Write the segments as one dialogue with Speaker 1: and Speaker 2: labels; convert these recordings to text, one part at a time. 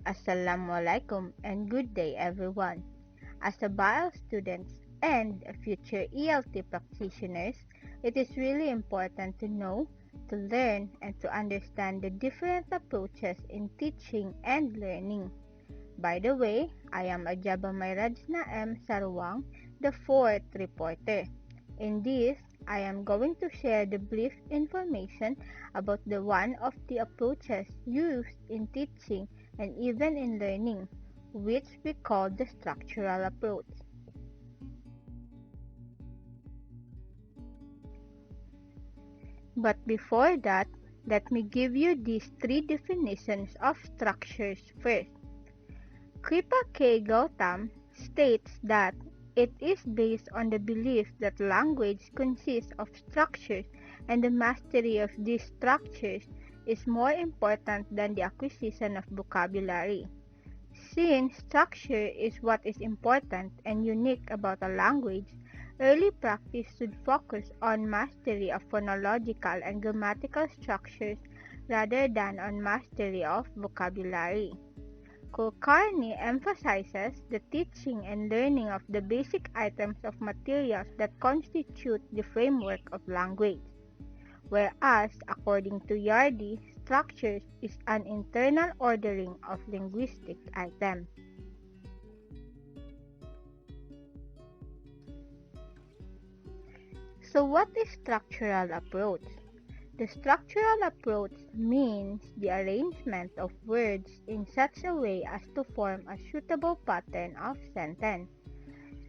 Speaker 1: Assalamualaikum and good day everyone. As a bio students and a future ELT practitioners, it is really important to know, to learn, and to understand the different approaches in teaching and learning. By the way, I am Ajaba Mayrajna M. Sarwang, the fourth reporter. In this, I am going to share the brief information about the one of the approaches used in teaching and even in learning, which we call the structural approach. But before that, let me give you these three definitions of structures first. Kripa K. Gautam states that it is based on the belief that language consists of structures and the mastery of these structures is more important than the acquisition of vocabulary. Since structure is what is important and unique about a language, early practice should focus on mastery of phonological and grammatical structures rather than on mastery of vocabulary. Kulkarni emphasizes the teaching and learning of the basic items of materials that constitute the framework of language, whereas, according to Yardi, structures is an internal ordering of linguistic items. So what is structural approach? The structural approach means the arrangement of words in such a way as to form a suitable pattern of sentence.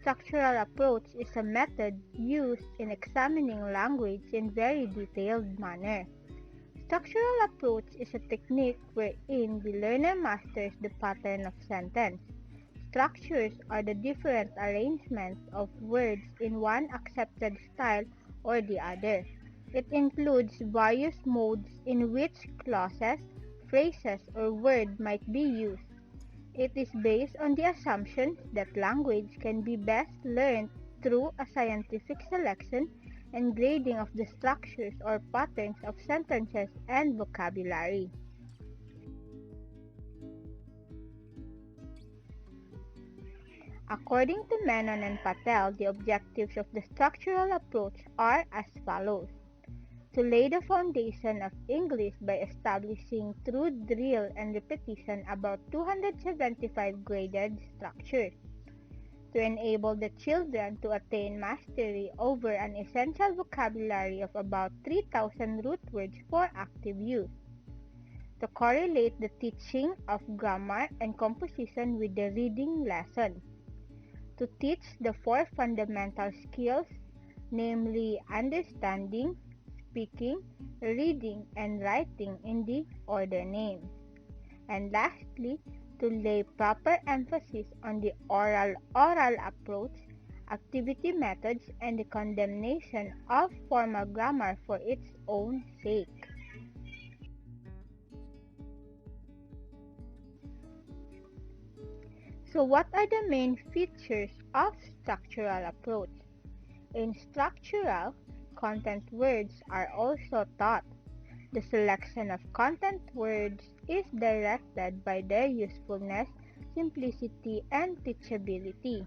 Speaker 1: Structural approach is a method used in examining language in very detailed manner. Structural approach is a technique wherein the learner masters the pattern of sentence. Structures are the different arrangements of words in one accepted style or the other. It includes various modes in which clauses, phrases, or words might be used. It is based on the assumption that language can be best learned through a scientific selection and grading of the structures or patterns of sentences and vocabulary. According to Menon and Patel, the objectives of the structural approach are as follows: to lay the foundation of English by establishing through drill and repetition about 275 graded structures, to enable the children to attain mastery over an essential vocabulary of about 3,000 root words for active use, to correlate the teaching of grammar and composition with the reading lesson, to teach the four fundamental skills, namely understanding, speaking, reading, and writing in the order names, and lastly, to lay proper emphasis on the oral approach, activity methods, and the condemnation of formal grammar for its own sake. So what are the main features of structural approach? In structural, content words are also taught. The selection of content words is directed by their usefulness, simplicity, and teachability.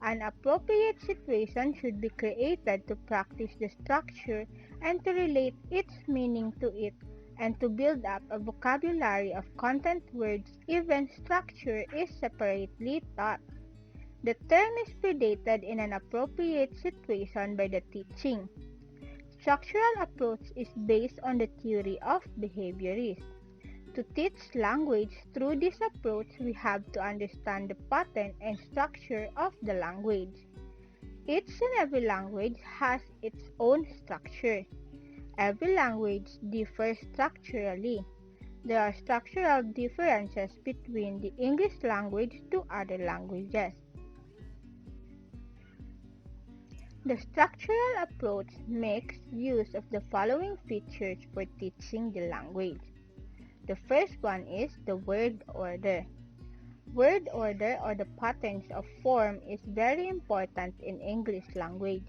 Speaker 1: An appropriate situation should be created to practice the structure and to relate its meaning to it, and to build up a vocabulary of content words even structure is separately taught. The term is predated in an appropriate situation by the teaching. Structural approach is based on the theory of behaviorism. To teach language through this approach, we have to understand the pattern and structure of the language. Each and every language has its own structure. Every language differs structurally. There are structural differences between the English language to other languages. The structural approach makes use of the following features for teaching the language. The first one is the word order. Word order, or the patterns of form, is very important in English language.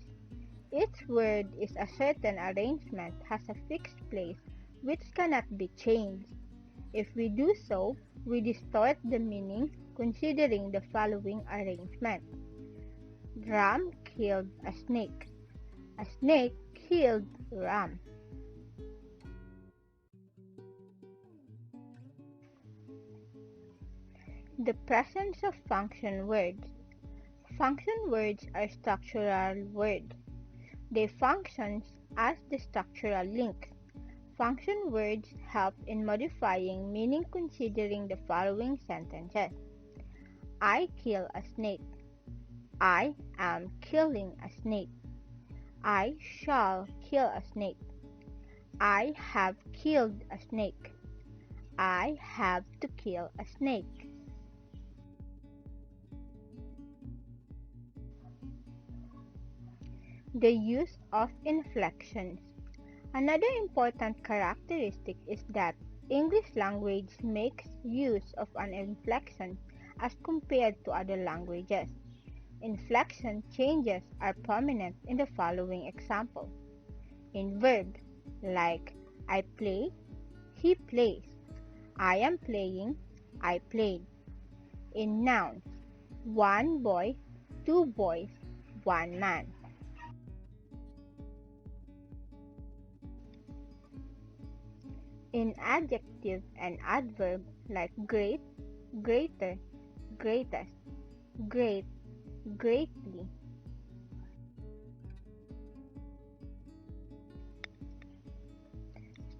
Speaker 1: Each word is a certain arrangement, has a fixed place, which cannot be changed. If we do so, we distort the meaning considering the following arrangement. Ram killed a snake. A snake killed Ram. The presence of function words. Function words are structural words. They function as the structural links. Function words help in modifying meaning considering the following sentences. I kill a snake. I am killing a snake. I shall kill a snake. I have killed a snake. I have to kill a snake. The use of inflections. Another important characteristic is that English language makes use of an inflection as compared to other languages. Inflection changes are prominent in the following example. In verbs like I play, he plays. I am playing, I played. In nouns, one boy, two boys, one man. In adjective and adverb like great, greater, greatest, great, greatly.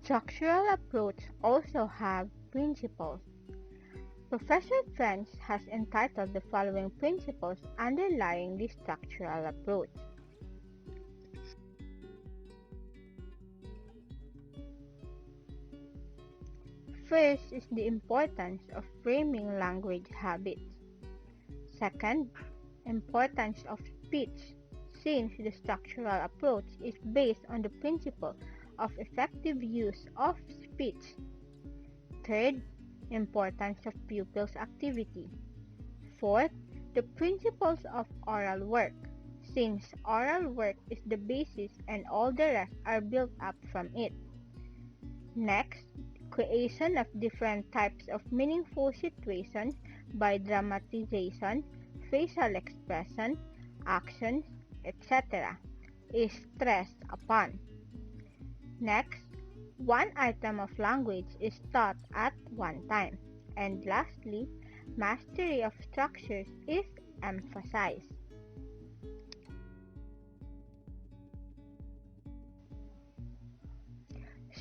Speaker 1: Structural approach also have principles. Professor French has entitled the following principles underlying the structural approach. First is the importance of framing language habits. Second, importance of speech, since the structural approach is based on the principle of effective use of speech. Third, importance of pupils' activity. Fourth, the principles of oral work, since oral work is the basis and all the rest are built up from it. Next, creation of different types of meaningful situations by dramatization, facial expression, actions, etc. is stressed upon. Next, one item of language is taught at one time. And lastly, mastery of structures is emphasized.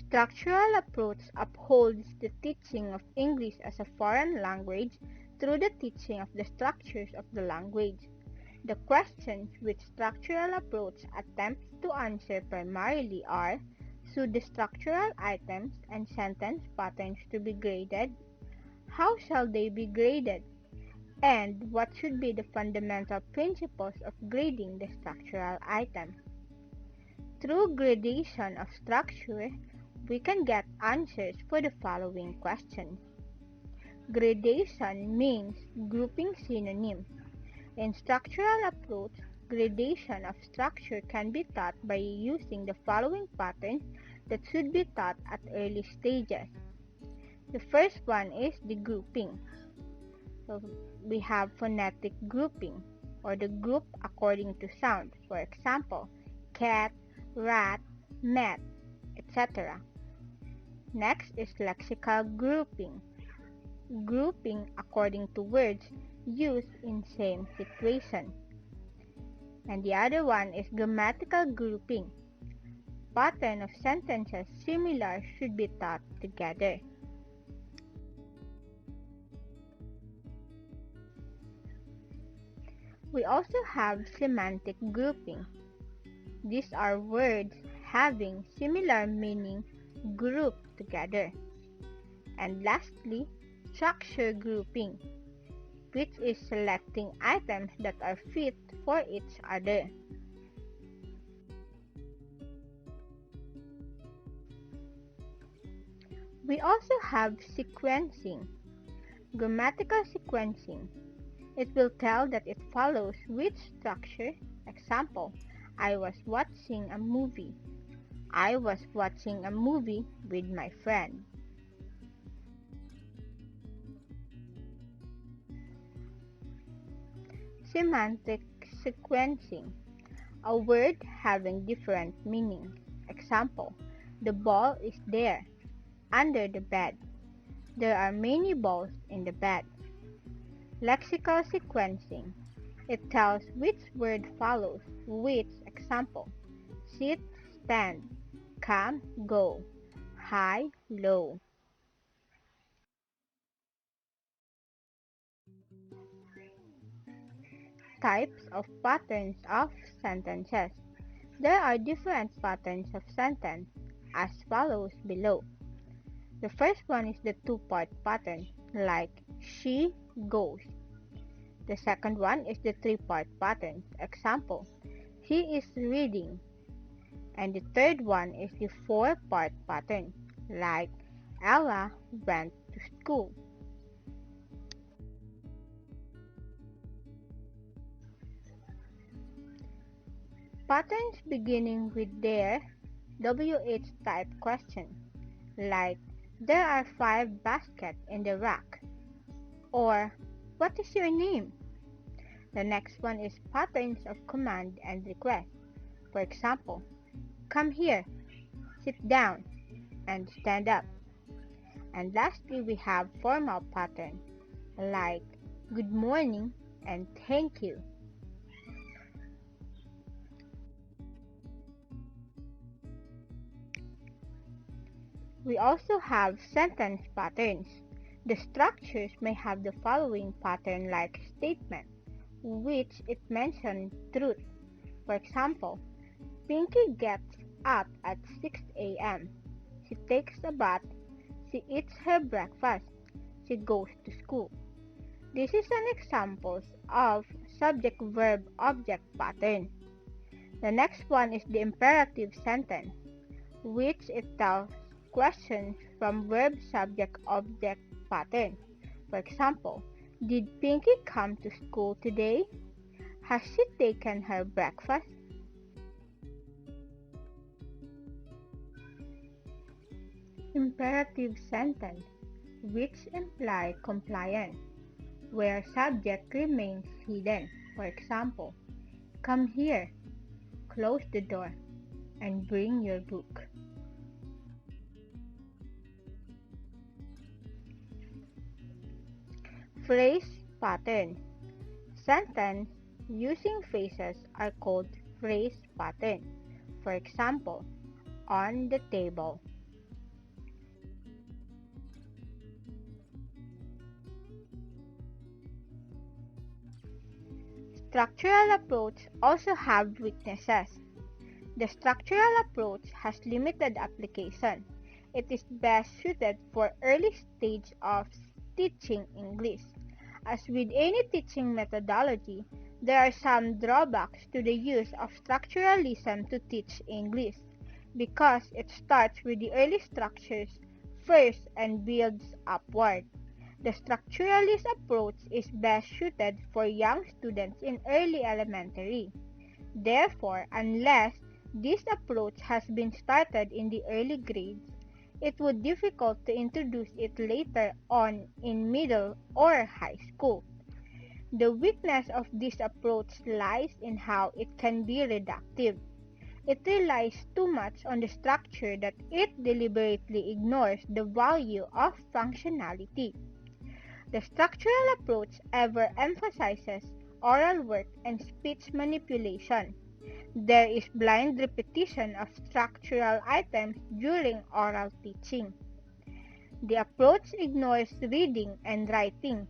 Speaker 1: Structural approach upholds the teaching of English as a foreign language through the teaching of the structures of the language. The questions which structural approach attempts to answer primarily are: should the structural items and sentence patterns to be graded? How shall they be graded? And what should be the fundamental principles of grading the structural items? Through gradation of structure, we can get answers for the following questions. Gradation means grouping synonyms. In structural approach, gradation of structure can be taught by using the following patterns that should be taught at early stages. The first one is the grouping. So we have phonetic grouping, or the group according to sound. For example, cat, rat, met, etc. Next is lexical grouping. Grouping according to words used in same situation. And the other one is grammatical grouping. Pattern of sentences similar should be taught together. We also have semantic grouping. These are words having similar meaning grouped together. And lastly, structure grouping, which is selecting items that are fit for each other. We also have sequencing. Grammatical sequencing. It will tell that it follows which structure. Example, I was watching a movie. I was watching a movie with my friend. Semantic sequencing. A word having different meanings. Example, the ball is there, under the bed. There are many balls in the bed. Lexical sequencing. It tells which word follows which. Example, sit, stand, come, go, high, low. Types of patterns of sentences. There are different patterns of sentence as follows below. The first one is the two-part pattern, like she goes. The second one is the three-part pattern. Example, he is reading. And the third one is the four-part pattern, like Ella went to school. Patterns beginning with their WH type question, like there are 5 baskets in the rack, or what is your name? The next one is patterns of command and request. For example, come here, sit down, and stand up. And lastly, we have formal pattern, like good morning and thank you. We also have sentence patterns. The structures may have the following pattern-like statement, which it mentions truth. For example, Pinky gets up at 6 a.m. She takes a bath. She eats her breakfast. She goes to school. This is an example of subject-verb-object pattern. The next one is the imperative sentence, which it tells questions from verb-subject-object pattern. For example, did Pinky come to school today? Has she taken her breakfast? Imperative sentence, which imply compliance, where subject remains hidden. For example, come here, close the door, and bring your book. Phrase pattern. Sentence using phrases are called phrase pattern. For example, on the table. Structural approach also have weaknesses. The structural approach has limited application. It is best suited for early stage of teaching English. As with any teaching methodology, there are some drawbacks to the use of structuralism to teach English, because it starts with the early structures first and builds upward. The structuralist approach is best suited for young students in early elementary. Therefore, unless this approach has been started in the early grades, it would be difficult to introduce it later on in middle or high school. The weakness of this approach lies in how it can be reductive. It relies too much on the structure that it deliberately ignores the value of functionality. The structural approach ever emphasizes oral work and speech manipulation. There is blind repetition of structural items during oral teaching. The approach ignores reading and writing.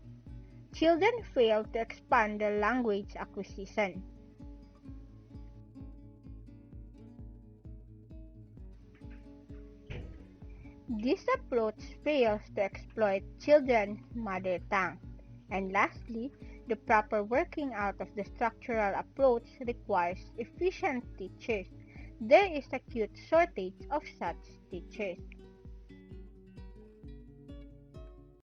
Speaker 1: Children fail to expand their language acquisition. This approach fails to exploit children's mother tongue. And lastly, the proper working out of the structural approach requires efficient teachers. There is acute shortage of such teachers.